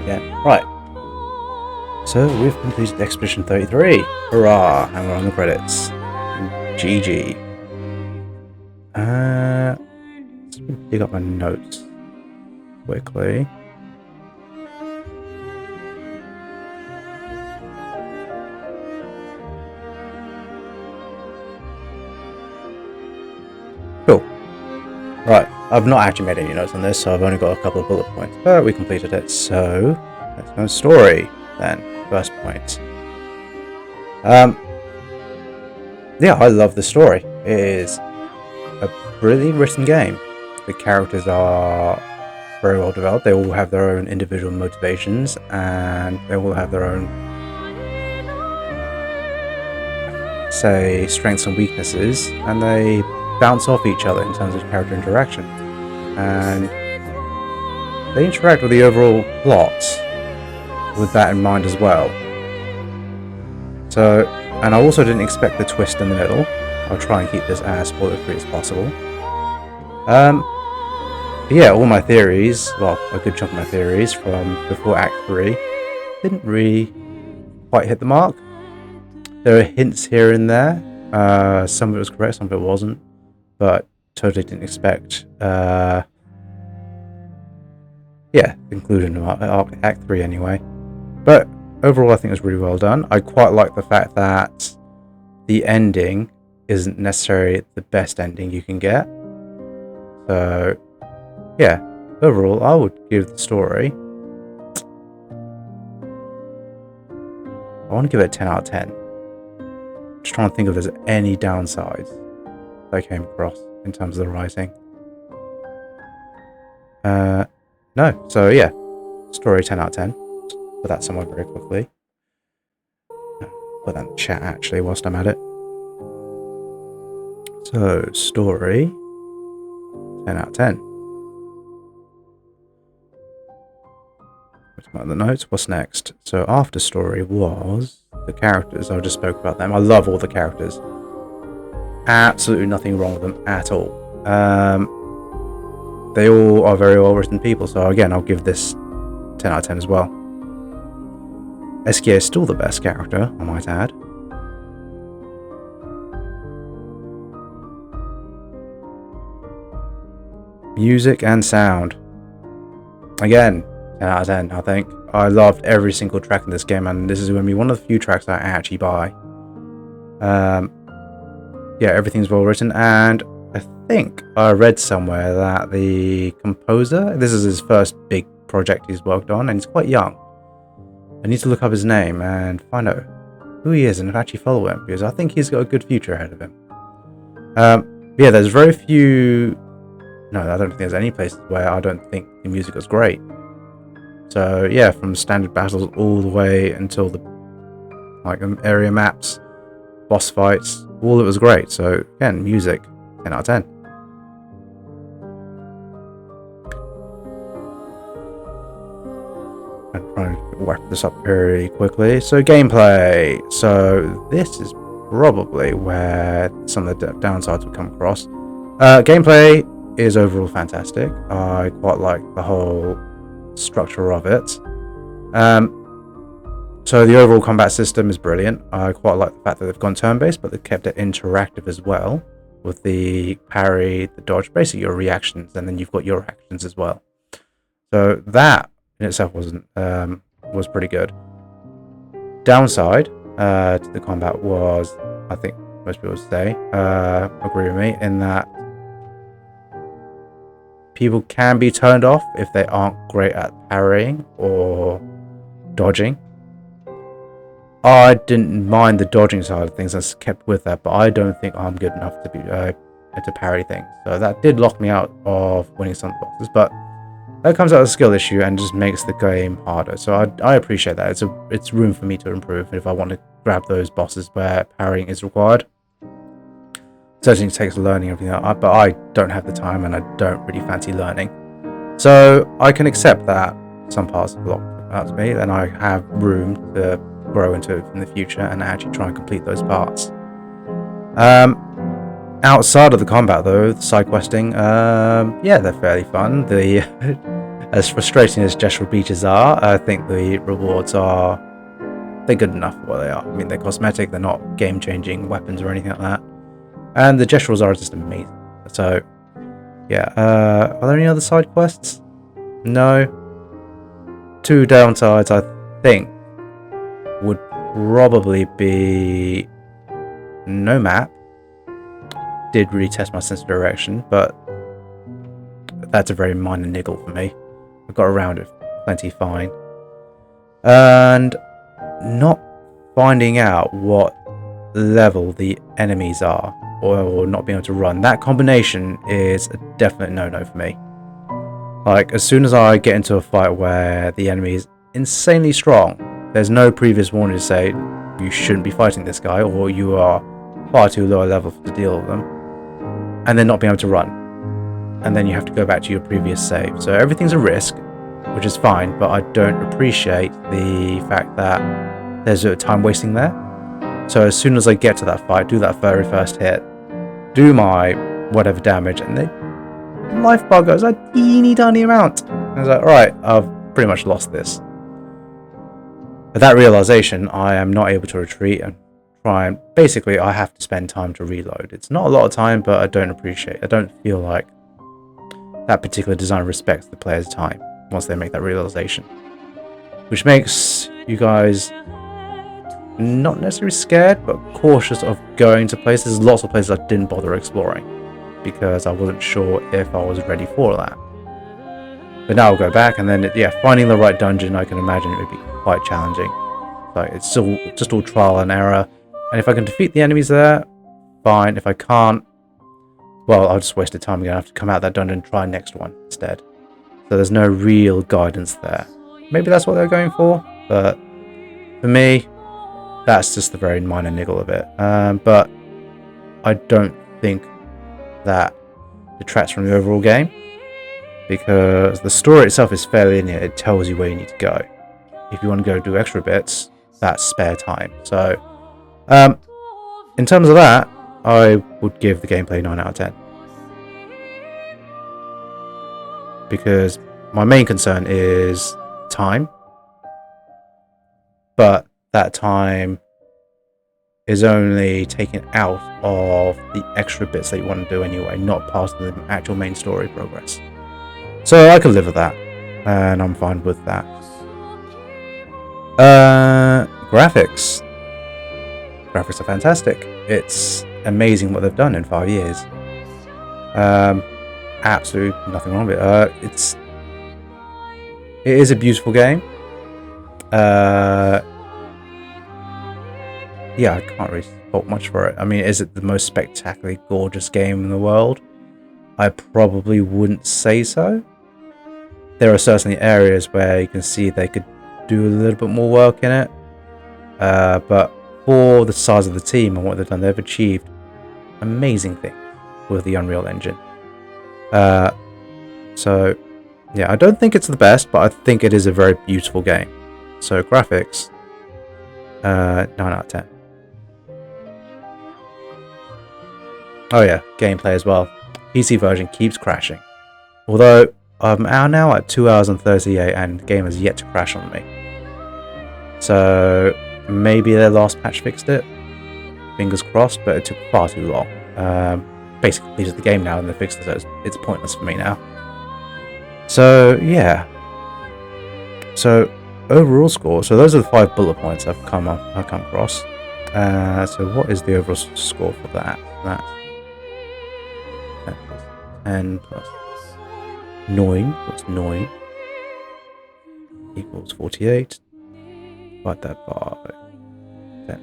again. Right. So we've completed Expedition 33. Hurrah! And we're on the credits. GG. Let's dig up my notes quickly. Cool. Right, I've not actually made any notes on this, so I've only got a couple of bullet points, but we completed it, so let's go story then. First point. Yeah, I love the story. It is a brilliantly written game. The characters are very well developed. They all have their own individual motivations, and they all have their own, say, strengths and weaknesses, and they bounce off each other in terms of character interaction. And they interact with the overall plot with that in mind as well. So, and I also didn't expect the twist in the middle. I'll try and keep this as spoiler-free as possible. Yeah, all my theories, well, a good chunk of my theories from before Act 3 didn't really quite hit the mark. There are hints here and there. Some of it was correct, some of it wasn't. But totally didn't expect, the conclusion of Act 3 anyway. But overall, I think it was really well done. I quite like the fact that the ending isn't necessarily the best ending you can get. So, yeah, overall, I would give the story, I want to give it a 10 out of 10. Just trying to think if there's any downsides I came across in terms of the writing. No, so yeah, story 10 out of 10. Put that somewhere very quickly. Put that in the chat actually whilst I'm at it. So, story 10 out of 10. What's about the notes? What's next? So, after story was the characters. I just spoke about them. I love all the characters. Absolutely nothing wrong with them at all. They all are very well written people, so again, I'll give this 10 out of 10 as well. SK is still the best character, I might add. Music and sound. Again, 10 out of 10, I think. I loved every single track in this game, and this is going to be one of the few tracks that I actually buy. Yeah, everything's well written, and I think I read somewhere that the composer, this is his first big project he's worked on, and he's quite young. I need to look up his name and find out who he is and actually follow him, because I think he's got a good future ahead of him. Yeah, there's very few, no, I don't think there's any places where I don't think the music was great. So yeah, from standard battles all the way until the area maps, boss fights, all it was great. So again, music, 10 out of 10. I'm trying to wrap this up very quickly. So gameplay. So this is probably where some of the downsides will come across. Gameplay is overall fantastic. I quite like the whole structure of it. So the overall combat system is brilliant. I quite like the fact that they've gone turn-based, but they've kept it interactive as well, with the parry, the dodge, basically your reactions, and then you've got your actions as well. So that in itself was pretty good. Downside to the combat was, I think most people would say, agree with me, in that people can be turned off if they aren't great at parrying or dodging. I didn't mind the dodging side of things, I kept with that, but I don't think I'm good enough to be to parry things. So that did lock me out of winning some boxes, but that comes out of a skill issue and just makes the game harder. So I appreciate that. It's room for me to improve if I want to grab those bosses where parrying is required. Certainly takes learning and everything like that, but I don't have the time and I don't really fancy learning. So I can accept that some parts are locked out to me, and I have room to grow into it in the future and actually try and complete those parts. Outside of the combat though, the side questing, yeah, they're fairly fun. The As frustrating as gestural beaches are, I think the rewards are... they're good enough for what they are. I mean, they're cosmetic, they're not game-changing weapons or anything like that. And the gesturals are just amazing. So, yeah. Are there any other side quests? No. Two downsides, I think, would probably be no map. Did really test my sense of direction, but that's a very minor niggle for me. I got around it plenty fine. And not finding out what level the enemies are, or not being able to run. That combination is a definite no-no for me. Like, as soon as I get into a fight where the enemy is insanely strong, there's no previous warning to say you shouldn't be fighting this guy, or you are far too low a level to deal with them, and then not being able to run. And then you have to go back to your previous save. So everything's a risk, which is fine, but I don't appreciate the fact that there's a time wasting there. So as soon as I get to that fight, do that very first hit, do my whatever damage, and the life bar goes a teeny tiny amount. And I was like, alright, I've pretty much lost this. At that realization, I am not able to retreat and try and... basically, I have to spend time to reload. It's not a lot of time, but I don't feel like that particular design respects the player's time once they make that realization. Which makes you guys not necessarily scared, but cautious of going to places. There's lots of places I didn't bother exploring because I wasn't sure if I was ready for that. But now I'll go back, and then, yeah, finding the right dungeon, I can imagine it would be quite challenging. Like, it's still just all trial and error. And if I can defeat the enemies there, fine. If I can't, well, I'll just waste the time. I'm going to have to come out of that dungeon and try next one instead. So there's no real guidance there. Maybe that's what they're going for, but for me, that's just the very minor niggle of it. But I don't think that detracts from the overall game, because the story itself is fairly linear. It tells you where you need to go. If you want to go do extra bits, that's spare time. So, in terms of that, I would give the gameplay 9 out of 10. Because my main concern is time. But that time is only taken out of the extra bits that you want to do anyway, not part of the actual main story progress. So I can live with that, and I'm fine with that. Graphics. Graphics are fantastic. It's amazing what they've done in 5 years. Absolutely nothing wrong with it. It is a beautiful game. Yeah, I can't really fault much for it. I mean, is it the most spectacularly gorgeous game in the world? I probably wouldn't say so. There are certainly areas where you can see they could do a little bit more work in it. But for the size of the team and what they've done, they've achieved amazing things with the Unreal Engine. So, yeah, I don't think it's the best, but I think it is a very beautiful game. So, graphics, 9 out of 10. Oh yeah, gameplay as well. PC version keeps crashing. Although, I'm now at 2 hours and 38 and the game has yet to crash on me. So, maybe their last patch fixed it. Fingers crossed, but it took far too long. Basically completed the game now and they fixed it, so it's pointless for me now. So, yeah. So, overall score. So, those are the 5 bullet points I've come across. So, what is the overall score for that? That's 10 plus 9 plus 9 equals 48. Divide that by 10.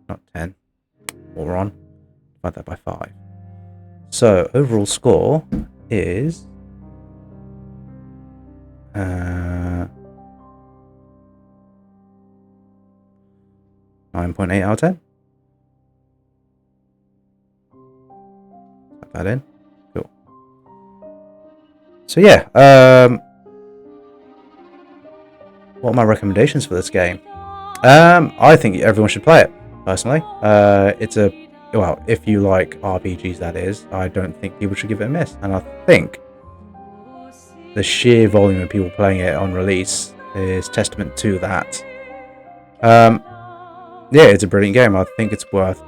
Not 10. More on. Divide that by 5. So, overall score is 9.8 out of 10. Type that in. Cool. So yeah, what are my recommendations for this game? I think everyone should play it, personally. Well, if you like RPGs, that is, I don't think people should give it a miss. And I think the sheer volume of people playing it on release is testament to that. Yeah, it's a brilliant game. I think it's worth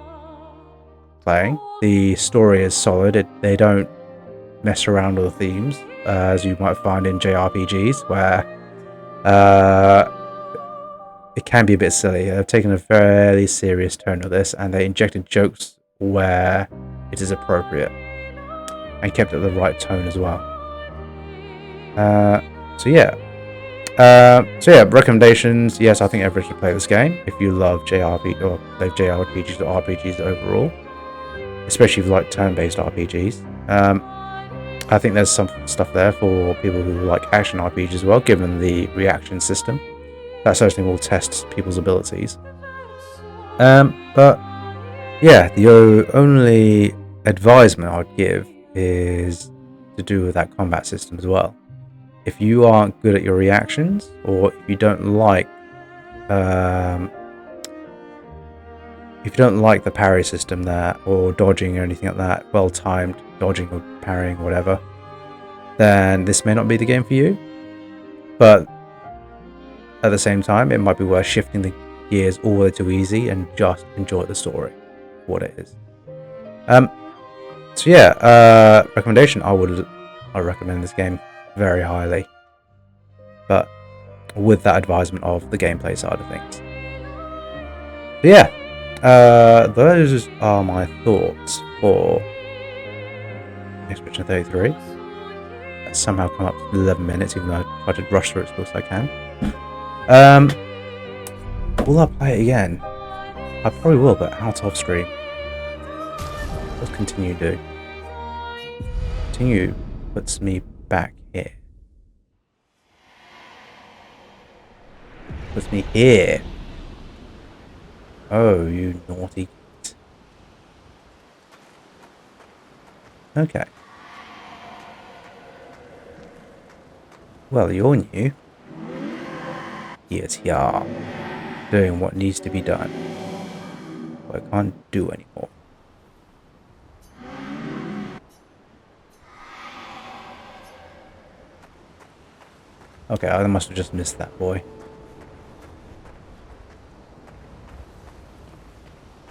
playing. The story is solid. They don't mess around with the themes, as you might find in JRPGs, where it can be a bit silly. They've taken a fairly serious tone with this, and they injected jokes where it is appropriate, and kept it the right tone as well. So yeah, recommendations. Yes, I think everyone should play this game if you love JRPG or play JRPGs or RPGs overall, especially if you like turn-based RPGs. I think there's some stuff there for people who like action RPGs as well, given the reaction system. That certainly will test people's abilities. But yeah, the only advisement I'd give is to do with that combat system as well. If you aren't good at your reactions, or if you don't like the parry system there, or dodging or anything like that, well timed dodging or parrying or whatever, then this may not be the game for you. But at the same time, it might be worth shifting the gears all the way to easy and just enjoy the story for what it is. So yeah, recommendation, I recommend this game very highly, but with that advisement of the gameplay side of things. So yeah, those are my thoughts for Expedition 33. That's somehow come up to 11 minutes, even though I tried to rush through it as close as I can. Will I play it again? I probably will, but out of stream. Let's continue to do. Continue puts me back here. Puts me here. Oh, you naughty kid. Okay. Well, you're new. Yes, yeah. Doing what needs to be done. What I can't do anymore. Okay, I must have just missed that boy.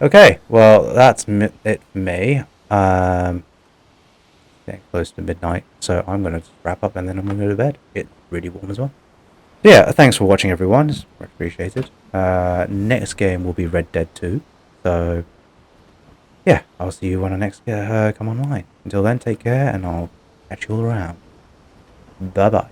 Okay, well, that's it for me. Getting close to midnight, so I'm going to wrap up and then I'm going to go to bed. It's really warm as well. Yeah, thanks for watching, everyone. It's much appreciated. Next game will be Red Dead 2. So, yeah, I'll see you when I next come online. Until then, take care, and I'll catch you all around. Bye-bye.